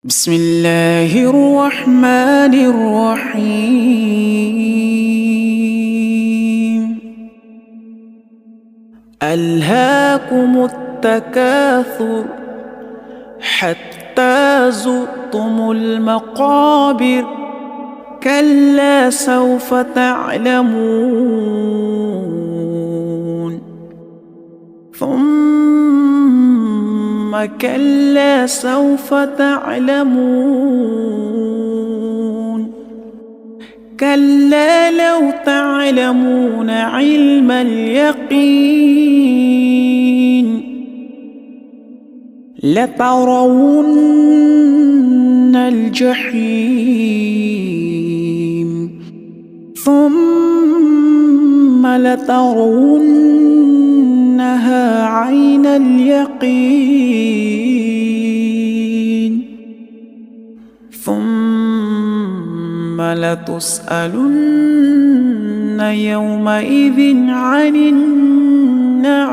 بسم الله الرحمن الرحيم. ألهاكم التكاثر حتى زرتم المقابر، كلا سوف تعلمون ثم كلا سوف تعلمون، كلا لو تعلمون علم اليقين لترون الجحيم ثم لترونها عين اليقين ثم لتسألن يومئذ عن النعيم.